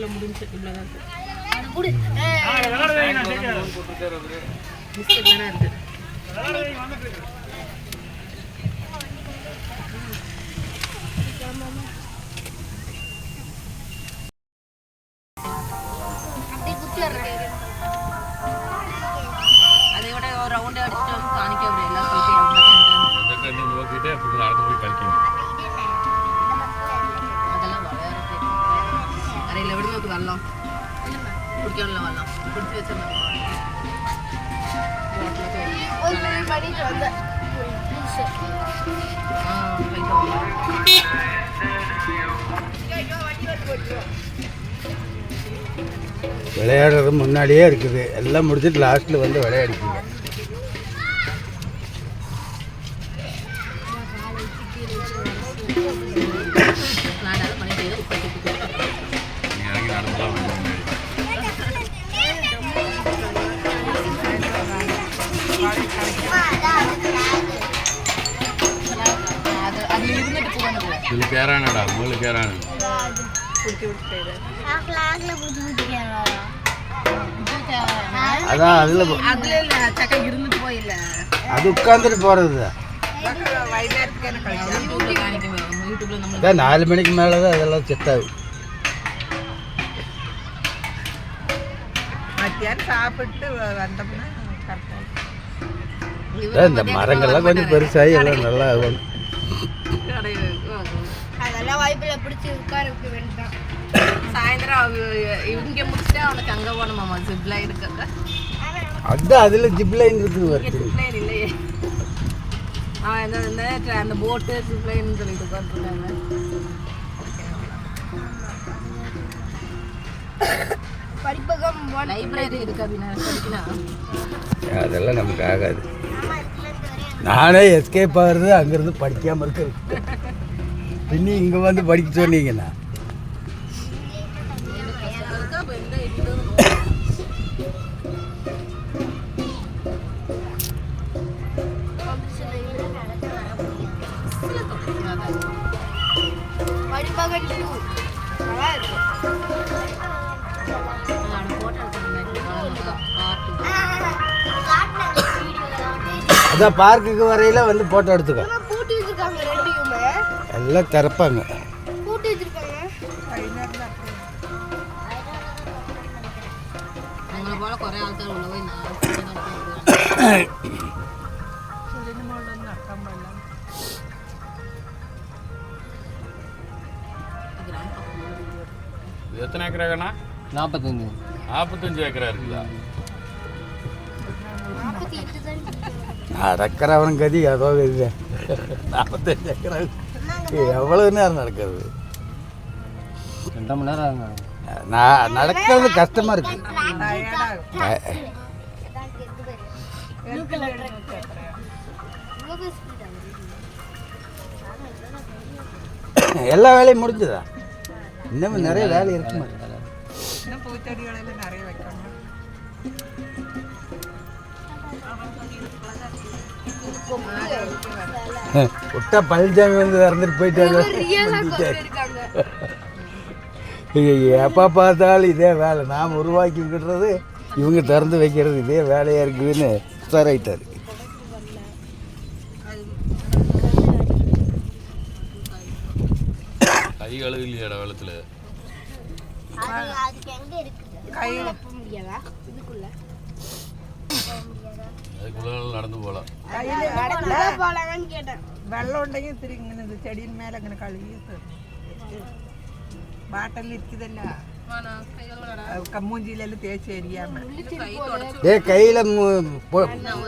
இவ்வளோ முடிஞ்சு இவ்வளோ தான் இருக்குது. பிஸ்கெட் தானே இருக்குது. அதையோட ஒரு ரவுண்ட் அடிச்சுட்டு வந்து காணிக்க முடியல அதெல்லாம் அரையில் விட நோக்கு வரலாம் குடிக்கல வரலாம் குடிச்சு வச்சிருந்தோம். விளையாடுறது முன்னாடியே இருக்குது. எல்லாம் முடிச்சுட்டு லாஸ்ட்டில் வந்து விளையாடிக்கிங்க. இதில் பேரானடா உங்களுக்கு பேரான அதான் அதில் இருந்துட்டு போயில்ல அது உட்காந்துட்டு போகிறது தான். 4 மணிக்கு மேலே தான் அதெல்லாம் செட் ஆகும். சாப்பிட்டு வந்தோம்னா இந்த மரங்கள்லாம் கொஞ்சம் பெருசாகி எல்லாம் நல்லா ஆகும். அதெல்லாம் வாய்ப்பில் பிடிச்சி உட்கார வைக்க வேண்டாம். சாயந்தரம் இங்கே முடிச்சுட்டு அவனுக்கு அங்கே போகணுமாம்மா ஜிப் லைன் இருக்காங்க. அதுதான் அதில் ஜிப் லைன் இருக்குது. ஜிப் லைன் இல்லையே. அவன் அந்த போட்டு ஜிப் லைன் சொல்லிட்டு உட்காந்துருக்காங்க. படிப்பகம் லைப்ரரி இருக்கு அப்படின்னா படிக்கணும். அதெல்லாம் நமக்கு ஆகாது. நானே எஸ்கேப் ஆகிறது அங்கேருந்து படிக்காமல் இருக்கிறது. பின்னி இங்கே வந்து படிக்க சொன்னீங்கண்ணா அதான் பார்க்குக்கு வரையில வந்து போட்டோ எடுத்துக்கோ. எல்லாம் திறப்பாங்க. எத்தனை ஏக்கராங்கண்ணா? 45 ஏக்கரா இருக்குதா? நடக்கிறவன் கதி அதோ இல்லை. 45 ஏக்கரா எவ்வளவு நேரம் நடக்கிறது? 2 மணி நேரம் ஆகும். நடக்கிறது கஷ்டமா இருக்கு. எல்லா வேலையும் முடிஞ்சுதா? இன்னும் நிறைய வேலை இருக்குமா? நிறைய வைக்கணும். விட்டா பழனிசாமி வந்து இறந்துட்டு போயிட்டாங்க. எப்போ பார்த்தாலும் இதே வேலை. நாம் உருவாக்கிக்கிடுறது இவங்க திறந்து வைக்கிறது இதே வேலையாக இருக்குதுன்னு உஷாராயிட்டாரு. கை கழுவு இல்லையாடா வெள்ளத்தில்? அதுக்குள்ள நடந்து போகலாம். வெள்ளம் உண்டையும் திருங்கினது செடியின் மேலே இங்கே கழுவி பாட்டில் இருக்குதல்ல மூஞ்சிலெல்லாம் தேய்ச்சி எரியாம கையில்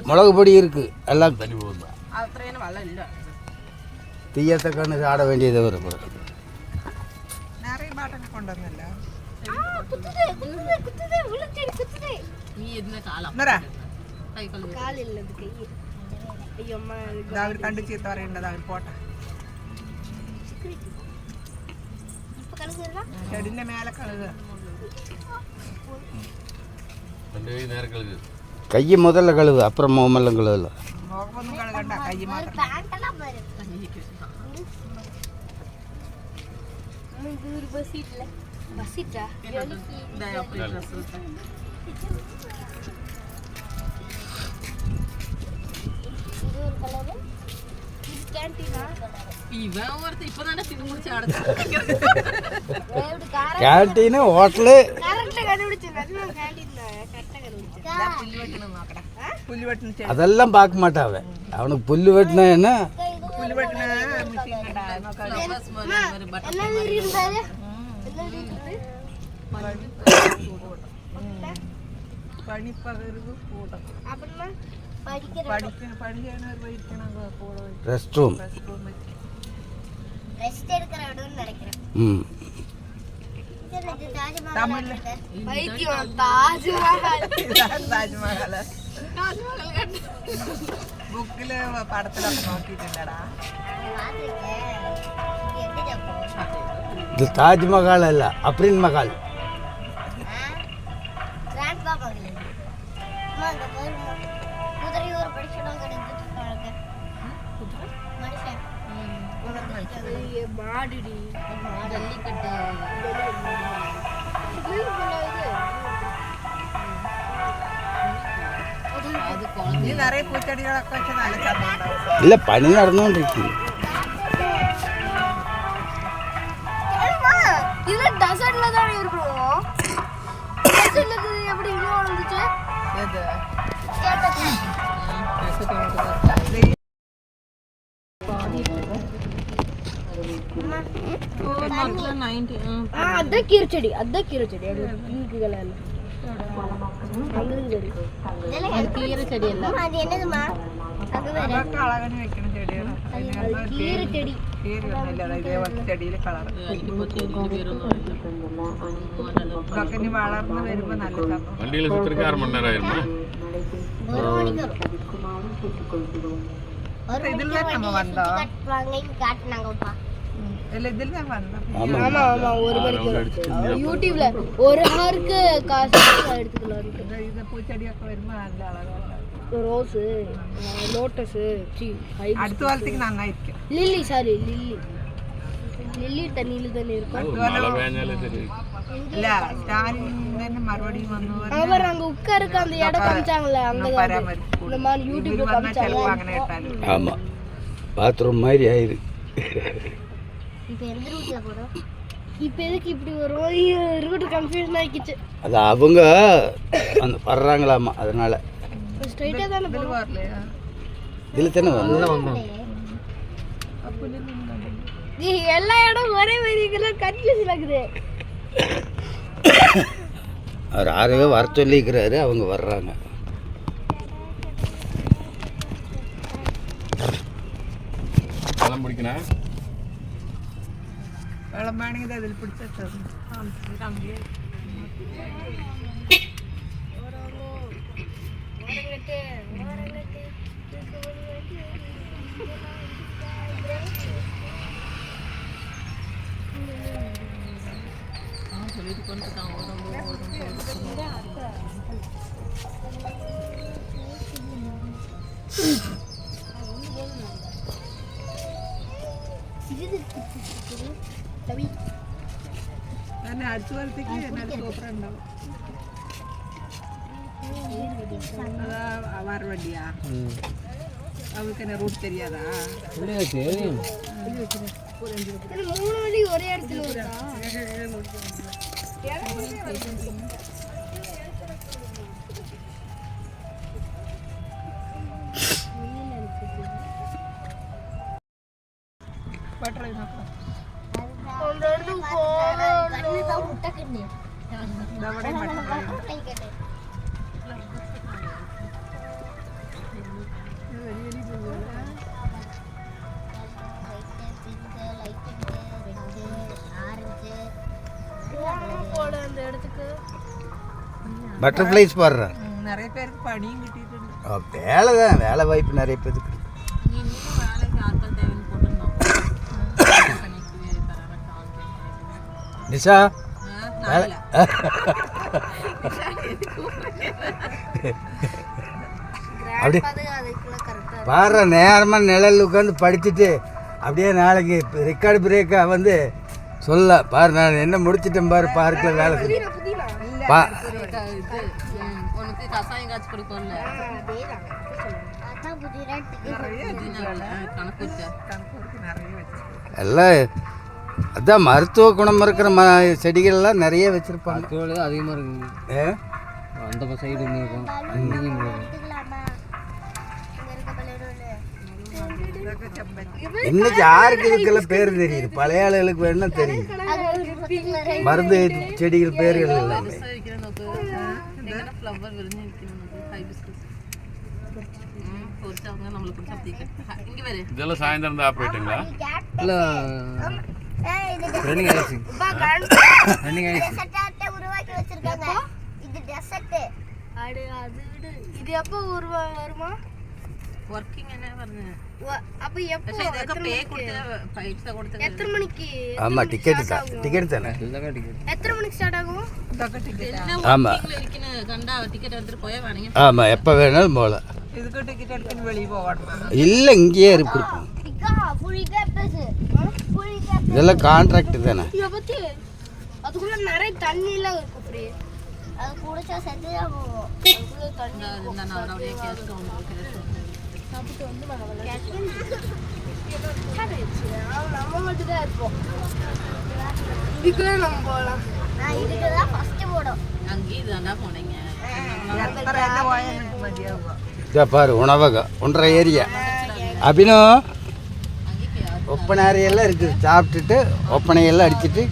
மிளகு பொடி இருக்கு. எல்லாம் தண்ணி போகுது. தீயத்தை கண்ணு ஆட வேண்டியது வரும். நிறைய பாட்டில் கொண்டு வந்தல அவர் கண்டிச்சு தரேன்டா அவர் போட்டேன். செடிந்த மேலே கழுகு கையை முதல்ல கழுவு, அப்புறம் முகமெல்லாம் கழுவல. முகமொന്നും கழுகண்டா, கையை மாத்திரம். பசிட்டா இது ஒரு கலரு இது கேண்டீனா இவன் ஒருத்தர் இப்பதானே தின்னு முடிச்சு அடுத்து எப்படி கார கேன்டீனு ஹோட்டலு கரெக்ட்டா கண்டுபிடிச்சேன் அதுவும் கேண்டீன் தான் கரெக்ட்டா கண்டுபிடிச்சேன் புல்லு வெட்டணும் மாக்கடா புல்லு வெட்டணும் சரி அதெல்லாம் பார்க்க மாட்டாவ அவனுக்கு புல்லு வெட்டினா என்ன புல்லு வெட்டினா மிஷின்டா என்ன வீடு இருந்தாரு என்ன வீடு இருக்குது பனிப்பகருக்கு போடும் அப்படின்னா படிக்கிற படிக்கணும் வைக்கணும் போட ரெஸ்ட் ரூம் ரெஸ்ட் எடுக்கிற இடம்னு நினைக்கிறேன் ம் தமிழ்ல பைத்தியம் தாஜ்மஹால் தாஜ்மஹால் புக்கில் படத்தில் நோக்கிட்டுடா இது தாஜ்மஹால் அல்ல அப்ரின் மஹால் குதிரையூர் படிச்சிடம் கிடைச்சிட்டு மனுஷன் மாடுடி ஜல்லிக்கட்டு நீ நிறைய பூச்செடிகளൊക്കെ വെച്ച് നല്ല ചന്തമുണ്ടാവും இல்லை பனி நடந்துകൊണ്ടിരിക്കുന്നു இது டெசர்ட்ல தான் இருக்கணும் டெசர்ட்ல எப்படி இவ்வளோ வந்துச்சு ഏത് அதான் கீரைச்செடி பிங்க் கலர்ல கீரைச்செடி எல்லாம் அது என்னதுமா അതൊക്കെ അളകന് വെക്കണ ചെടികളാണ് കീരച്ചെടി കീരയൊന്നുമില്ല ഇതേപോലത്തെ ചെടിയിൽ കളർ ഇതൊക്കെ ഇനി വളർന്ന് വരുമ്പോ നല്ല ചന്തം வண்டியில் சுற்றுறதுக்கு 1/2 மணி நேரம் ஆயிருமா ഇതിൽ நம்ம வந்தோம் காட்டினாங்கப்பா இல்ல இதில் தான் வந்தோம் ஆமாம் ஆமா ஆமா ஒரு மணிக்கு யூடியூப்ல ஒரு ஹாருக்கு காசு எடுத்துக்கலாம் ഇത് പൂച്ചെടിയൊക്കെ വരുമ്പോ നല്ല അളകാണ് ரோஸ் லோட்டஸ் അടുത്ത കാലത്തേക്ക് നന്നായിരിക്കും லில்லி சாரி லில்லி தண்ணியில தானே இருக்கும் மழை பெஞ்சாலே சரி ഇല്ല സ്റ്റാലിൻ തന്നെ മറുപടി വന്നു அவர் அங்க உட்காருக்கு அந்த இடம் காமிச்சாங்கல்ல அங்க இந்த மாதிரி யூடியூப்ல காமிச்சாங்க അങ്ങനെ ഇട്ടാലും ஆமாம் பாத்ரூம் மாதிரி ஆயிரு இப்போ எந்த ரூட்ல போறோம் இப்போ எதுக்கு இப்படி வரும் ரூட் கன்ஃபியூஷன் ஆயிடுச்சு அது அவங்க அந்த வர்றாங்களாமா அதனால ஸ்ட்ரைட்டா தான போறோம் പോരலையா இதில் தானே வந்தோம் எல்லா இடம் ஒரே மாதிரி கன்ஃபியூஷன் ஆகுது அவர் ஆகவே வர சொல்லிக்கிறாரு அவங்க வர்றாங்க பழம் பிடிக்கணும் വെള്ളം വേണമെങ്കിൽ അതിൽ പിടിച്ചിട്ട് തന്നെ അടുത്ത കാലത്തേക്ക് നല്ല സൂപ്പർ ഉണ്ടാവും അതാ മാറുവണ്ടിയാ அவருக்கு என்ன ரூட் தெரியாதா மூணு வழி ஒரே இடத்துல இருக்கா பட்டரை നോക്കാം முட்டைக்கண்ணு നമ്മുടെ പട്ടரை அந்த இடத்துக்கு பட்டர்ஃப்ளைஸ் பாடுறேன் நிறைய பேருக்கு பணியும் கிட்டிட்டு வேலை தான் வேலை வாய்ப்பு நிறைய பேருக்கு நிஷா வேலை அப்படி பாடுற நேரமாக நிழல் உட்காந்து படிச்சுட்டு அப்படியே நாளைக்கு ரெக்கார்டு பிரேக்காக வந்து சொல்ல பாரு, நான் என்ன முடிச்சிட்டேன் பாரு, பார்க்கில் வேலை செஞ்சு பா. உனக்கு கசாயம் காய்ச்சி கொடுக்கும்ல கணக்கு எல்லாம் அதான் மருத்துவ குணம் இருக்கிற செடிகள்லாம் நிறைய வச்சுருப்பாங்க. தோல் அதிகமாக இருக்குங்க. அந்த சைடு இருக்கும், இங்கேயும் இருக்கும். இன்னைக்கு யாருக்கு இதுக்கெல்லாம் பேர் தெரியுது? பழைய ஆளுகளுக்கு வேணும்னா தெரியும். மருந்து செடிகள் பேர்கள் எல்லாமே. இதெல்லாம் சாயந்தரம் தான் ஆப்ரேட்டுங்களா? இல்லை ரன்னிங் ஆயிடுச்சு. ரன்னிங் ஆயிடுச்சு. இது எப்போ வருமா? ஒர்க்கிங் என்ன பாருங்க. அப்ப எப்போ எத்தனை மணிக்கு? ஆமாம், டிக்கெட்டு தான். டிக்கெட் தானே? எத்தனை மணிக்கு ஸ்டார்ட் ஆகும்? ஆமாம் கண்டா டிக்கெட் எடுத்துட்டு போய் வேணுங்க. ஆமாம், எப்போ வேணாலும் போகலாம். இதுக்கு டிக்கெட் எடுத்துன்னு வெளியே போகணும். இல்லை, இங்கேயே இருக்கு. இதெல்லாம் கான்ட்ராக்ட் தானே? அதுக்குள்ள நிறைய தண்ணி எல்லாம் இருக்கும். அப்படி அது குடிச்சா செத்துதான் போகும். சாப்பிட்டு வந்து நம்ம மட்டும் தான் இருப்போம். இதுக்குள்ள நம்ம போகலாம். இதுக்கு தான் ஃபர்ஸ்ட் போடும். அங்கேயே தாண்டா போனீங்க. இதோ பாரு, உணவகம் 1.5 ஏரியா. அபினோ ஒப்பனை அறையெல்லாம் இருக்குது. சாப்பிட்டுட்டு ஒப்பனையெல்லாம் அடிச்சுட்டு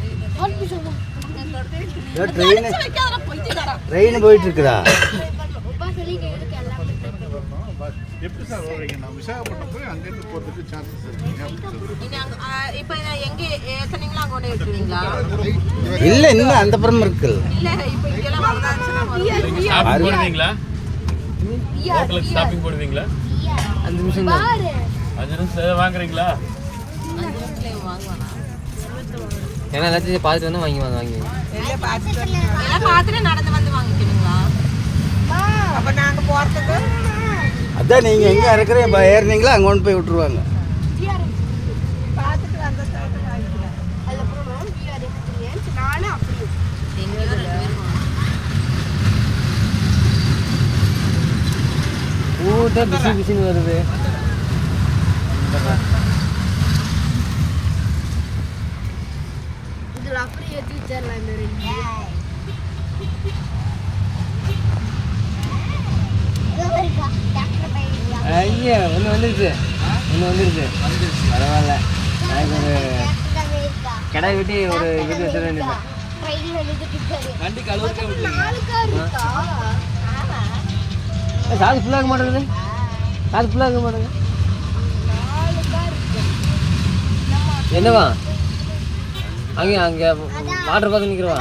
ட்ரெயின் போயிட்டு இருக்குதா? எப்படி சார் வருவீங்க? நான் விசாகப்பட்டினம் போய் அங்கேருந்து போகிறதுக்கு சான்சஸ் இப்போ எங்க ஏத்தனீங்களா கொண்டு விட்டுருவீங்களா? இல்லை, இன்னும் அந்த புறம் இருக்குல்ல. இல்ல இப்போ இங்கெல்லாம் வந்தாச்சுன்னா போடுவீங்களா? ஹோட்டலுக்கு ஷாப்பிங் போடுவீங்களா? 5 நிமிஷம் தான். 5 நிமிஷம் வாங்குறீங்களா? 5 நிமிஷத்துல வாங்குவானா? ஏன்னா எல்லாத்தையும் பார்த்துட்டு வந்து வாங்கி எல்லாம் பார்த்துட்டு நடந்து வந்து வாங்கிக்கணுங்களா? அப்ப நாங்க போறதுக்கு அதான் நீங்கள் எங்கே இருக்கிற ஏறினீங்களா அங்கே கொண்டு போய் விட்டுருவாங்க. பார்த்துட்டு அந்த சைடு வாங்கிக்கலாம். நானும் அப்படி எங்கேயோ 2 பேர் ஊட்ட பிஸி பிஸின்னு வருது. இதுல அப்படியே ஏற்றி வச்சிடலாம். இந்த ரெண்டு ஐயா ஒன்று வந்துருச்சு. பரவாயில்ல. எனக்கு ஒரு கடை வெட்டி ஒரு வீட்டு வச்சிட வேண்டியது. வண்டி கழுவுக்க சார்ஜ் ஃபுல்லாக மாட்டேங்குது. என்னவா அங்கே வாட்டர் பார்த்து நிற்கிறவா?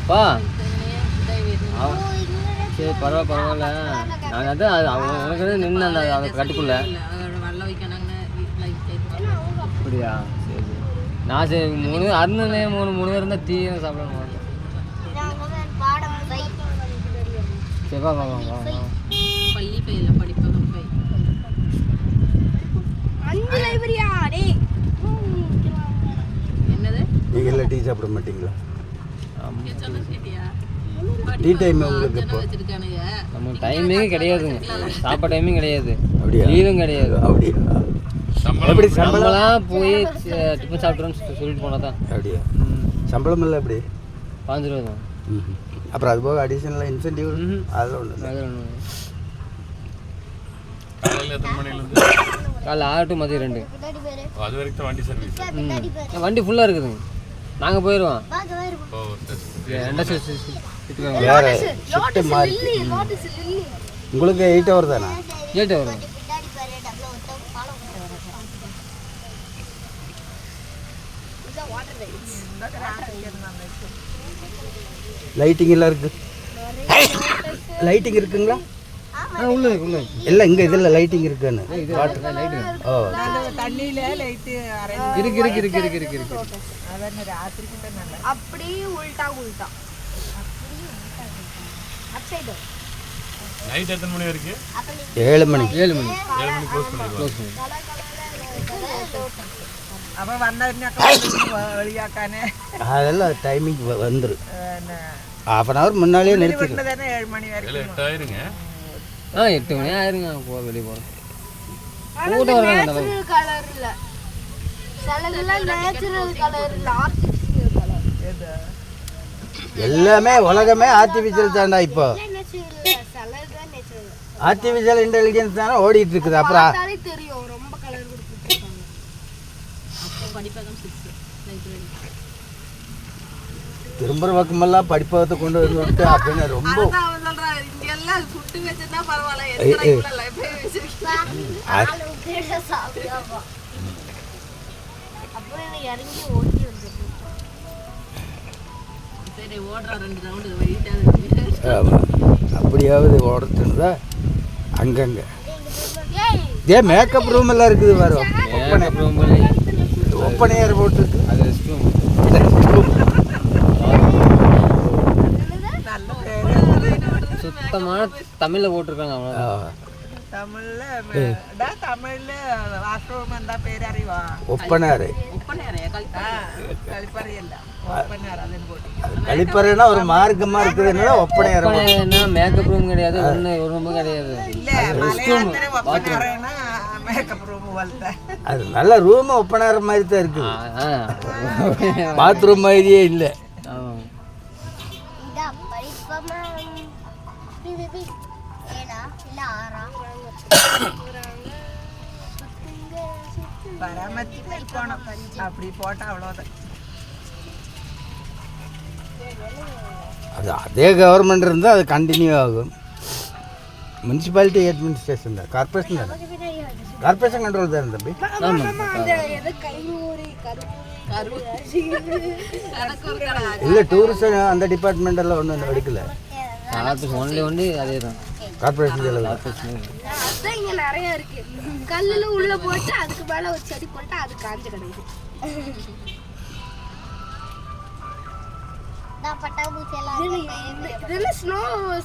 பா சரி பரவாயில்ல. நாங்கள் அதான் உனக்கு நின்று அந்த அதை கட்டுக்குள்ள அப்படியா? சரி நான் சரி 3 அருணனே 3 பேர் இருந்தால் டீ சாப்பிடணும். சரிப்பா வாங்க. பள்ளி பையில படிப்பகம் பை 5 லைப்ரரியா? டேய் என்னது? நீங்கள் எல்லாம் டீ சாப்பிட மாட்டீங்களா? சொன்ன சரியா? டீ டைம் உங்களுக்கு இப்போ? வச்சிருக்கானுங்க. நம்ம டைமிங்கே கிடையாதுங்க. சாப்பாடு டைமிங் கிடையாது. அப்படியா? லீவும் கிடையாது. அப்படியா? எப்படி சம்பளம்? நம்மளாம் போய் டிஃபன் சாப்பிட்றோன்னு சொல்லிட்டு போனால் தான். அப்படியா? சம்பளம் இல்லை எப்படி? 5 ரூபா தான். அப்புறம் அது போக அடிஷனலாக இன்சென்டிவ் அதெல்லாம் ஒன்று. அது ஒன்று. காலையில் எத்தனை மணிலேருந்து? காலைல 6 to மதியம் 2. அது வரைக்கும் தான் வண்டி சர்வீஸ். வண்டி ஃபுல்லாக இருக்குதுங்க. நாங்கள் போயிடுவோம். ஓ வேறு ஷிஃப்ட்டு மாறி. உங்களுக்கு 8 hour தானே? 8 வரும். லைட்டிங் எல்லாம் இருக்கு. லைட்டிங் இருக்குங்களா? உள்ள இல்லை, இங்கே இதில் லைட்டிங் இருக்குன்னு. லைட்டு ஓ தண்ணியில லைட் இருக்கு. அப்படியே உல்டா அப் சைடு நைட் எத்தனை மணி வரைக்கும்? 7 மணி. 7 மணி க்ளோஸ் பண்ணிடுவாங்க. അപ്പൊ വന്നവരിനൊക്കെ വെളിയാക്കാന് அதெல்லாம் டைமிங் வந்துடும். ½ hour முன்னாலே நிறுத்திடும். തന്നെ 7 மணி വരെ 8 ஆயிருங்க. 8 மணி ஆயிருங்க வெளியே போகிறோம். நேச்சுரல் கலர் இல்ல, சிலதெல்லாம் நேச்சுரல் கலர் இல்ல, ஆர்டிஃபிஷியல் கலர். எல்லாமே உலகமே ஆர்டிஃபிஷியல் தான்டா. இப்போ சிலதுதான் நேச்சுரல். ஆர்டிஃபிஷியல் இன்டெலிஜென்ஸ் தானே ஓடிட்டு இருக்குது. அப்புறம் பார்த்தாலே தெரியும் ரொம்ப கலர் கொடுத்துருக்காங்க. திரும்புற பக்கமெல்லாம் படிப்பகத்தை கொண்டு வந்து விட்டு அப்படின்னு ரொம்ப அவன் சொல்றான் இங்க எல்லாம் சுட்டு வச்சிருந்தா பரவாயில்ல, எத்தனை இவ்வளவு லைஃபே வச்சிருக்கீங்க. நாலு பேரை சாப்பிடுவாங்க. அப்புறம் எனக்கு இறங்கி ஓடி வந்துருக்கேன். சரி ஓடுறா 2 ரவுண்டு வெயிட்டாக. ஆமா. அப்படியாவது ஓடுறதுன்னு அங்கங்க ஏய் மேக்கப் ரூம் எல்லாம் இருக்குது பாரு. ஒப்பனை ஏர் போட்டுருக்கு. அது ரெஸ்ட் ரூம். சுத்தமான தமிழில் போட்டிருக்காங்க. அவ்வளோ தமிழ்ல தமிழ்ல வாஷ்ரூம் എന്താ പേര് അറിയുവാ? ஒப்பனாரு. കളിപ്പറയല്ല, ഒപ്പനാർ. അതിന് പോട്ടി கழிப்பறைனா ஒரு மார்க்கமா இருக்குதுன்னா ஒப்பனை ஏர் போட்டு. என்ன மேக்கப் ரூம் கிடையாது, ஒன்று ஒரு ரூமும் கிடையாது. ഇല്ല മലയാളത്തിലെ ഒപ്പനാറാണ് മേക്കപ്പ് റൂം പോലത്തെ. அது நல்ல ரூம் ஒப்பனார் மாதிரி தான் இருக்குது. பாத்ரூம் மாதிரியே இல்லை. இதா பரிப்பமா பிபி ஏனா இல்ல ஆறா பராமரிச்சு போனோம். அப்படி போட்டா அவ்வளோதான். அது அதே கவர்மெண்ட் இருந்தால் அது கண்டினியூ ஆகும். முனிசிபாலிட்டி அட்மினிஸ்ட்ரேஷன் தான், கார்பரேஷன் தான். கார்பரேஷன் கண்ட்ரோல் தான் தம்பி. இல்லை டூரிசம் அந்த டிபார்ட்மெண்ட் எல்லாம் ஒன்றும் எடுக்கல. ஒன்லி அதே தான் கார்பரேஷன் அதான் இங்க நிறைய இருக்கு. கல்லுல உள்ள போட்டு அதுக்கு மேல ஒரு செடி போட்டு அது காஞ்சு கிடக்குது. நான் பட்டாபூச்சி எல்லாம் இதெல்லாம்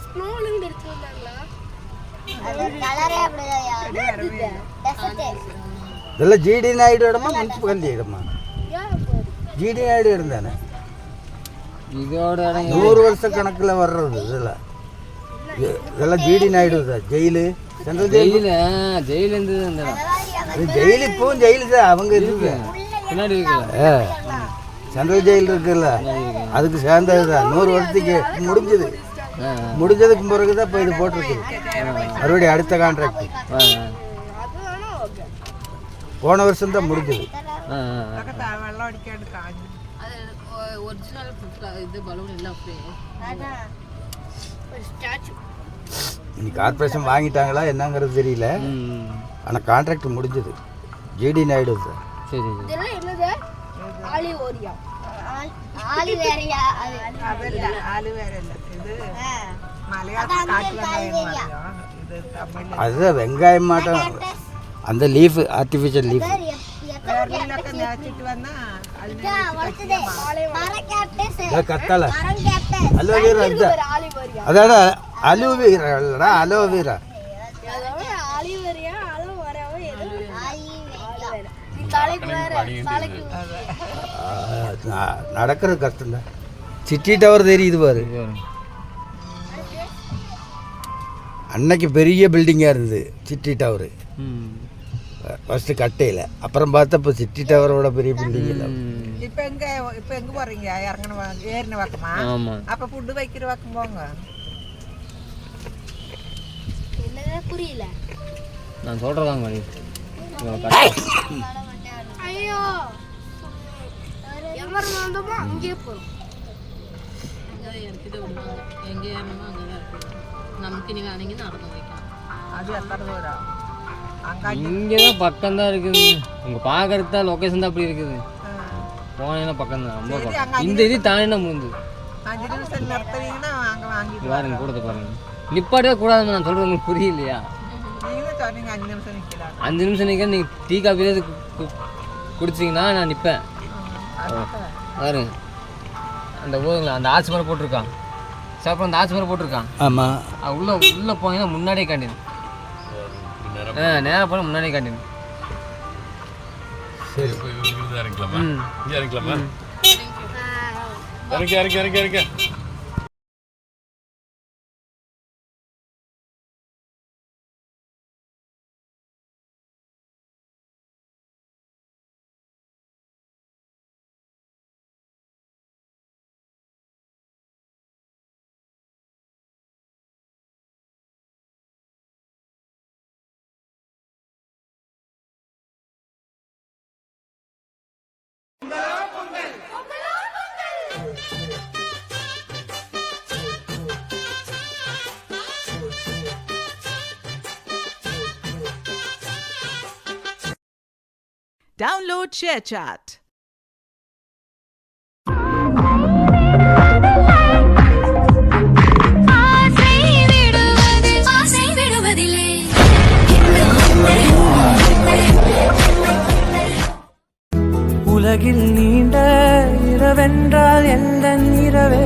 ஸ்னோல இருக்குங்களா? அது கலரே அப்படிதான். இதெல்லாம் ஜிடி நாயுடு இடமா முனிசிபாலிட்டி இடமா? ஜிடி நாயுடு இடம் தானே. இதோட 100 வருஷ கணக்கில் வர்றது இதெல்லாம். இதெல்லாம் ஜிடி நாயுடு தான். Jail, central jail. ஜெயில இருந்து அந்த ஜெயிலு இப்பவும் ஜெயிலு தான். அவங்க இருக்கு பின்னாடி இருக்குல்ல, சென்ட்ரல் ஜெயில் இருக்குல்ல, அதுக்கு சேர்ந்தது தான். 100 வருஷத்துக்கு முடிஞ்சது. முடிஞ்சதுக்கு பிறகு தான் இப்போ இது போட்டிருக்குது. மறுபடியும் அடுத்த கான்ட்ராக்ட் போன வருஷம் தான் முடிஞ்சது. വെള്ളം അടിക്കാണ്ട് കാഞ്ഞു. അത് ഒറിജിനൽ ഇത് ബലൂൺ ഇല്ല. இன்னைக்கு கார்பரேஷன் வாங்கிட்டாங்களா என்னங்கிறது தெரியல. ஆனால் கான்ட்ராக்ட் முடிஞ்சது. GD Naidu sir. சரி இதெல்லாம் என்னது? ஆலிவேரியா. ஆலிவேரியா അതല്ല ആലുവേരല്ല. ഇത് മലയാളത്തിൽ കാട്ടിലുണ്ടായ ഇത് തമിഴിൽ அதுதான் வெங்காயம் மாட்டம். அந்த லீஃப் ஆர்டிஃபிஷியல் லீஃப் വേറെയിലൊക്കെ നേച്ചിട്ട് വന്നാ கத்தால அலோவேரா. அதான அலோவேரா இல்லடா, அலோவேரா. ஆலிவேரியா அலோவேராவோ ஏதோ ஆலிவேரியா. நீ தலைக்கு வேற தலைக்கு நடக்கிறது கஷ்டம் தான். சிட்டி டவர் தெரியுது பாரு. அன்னைக்கு பெரிய பில்டிங்காக இருந்தது சிட்டி டவரு. ஃபஸ்ட்டு கட்டையில், அப்புறம் பார்த்தா இப்போ சிட்டி டவரோட பெரிய பில்டிங் இல்லை. இப்போ எங்கே போகிறீங்க? இறங்கின ஏறின பக்கமா? அப்போ ஃபுட்டு வைக்கிற பக்கம் போங்க. என்னது புரியல. நான் சொல்கிறதாங்க. ஐயோ எங்கே வந்தோமோ அங்கேயே போகிறோம். எங்கே ஏறணுமோ அங்கே தான் இருக்கும். நமக்கு நீ வேணுங்க நடந்து வைக்கலாம். அது எத்தனை தூரம்? இங்கே தான் பக்கம் தான் இருக்குது. உங்கள் பார்க்கறது தான் லொக்கேஷன் தான் அப்படி இருக்குது. போனீங்கன்னா பக்கம் தான், ரொம்ப பக்கம். இந்த இது தானே முடிஞ்சு 5 நிமிஷம் நிறுத்துவீங்கன்னா அங்கே வாங்கிட்டு பாருங்க, கூடத்தை பாருங்க. நிப்பாட்டவே கூடாதுன்னு நான் சொல்கிறது உங்களுக்கு புரியலையா? நீங்களும் சொன்னீங்க 5 நிமிஷம் நிற்கலாம். 5 நிமிஷம் நிற்க நீங்கள் டீ காஃபி குடிச்சிங்கன்னா நான் நிற்பேன். பாருங்க அந்த ஊருங்களா, அந்த ஆர்ச்சி மேலே போட்டிருக்கான். சரி அப்புறம் இந்த ஆஸ்பத்திரி போட்டிருக்கான் ஆமாம். உள்ள போனீங்கன்னா முன்னாடியே கேண்டீன். நேராக போனால் முன்னாடியே கேண்டீன். சரி இறங்கலாமா? இங்கே இறங்கலாமா? இறங்க. Download ShareChat. உலகில் நீண்ட இரவென்றால் எந்த இரவே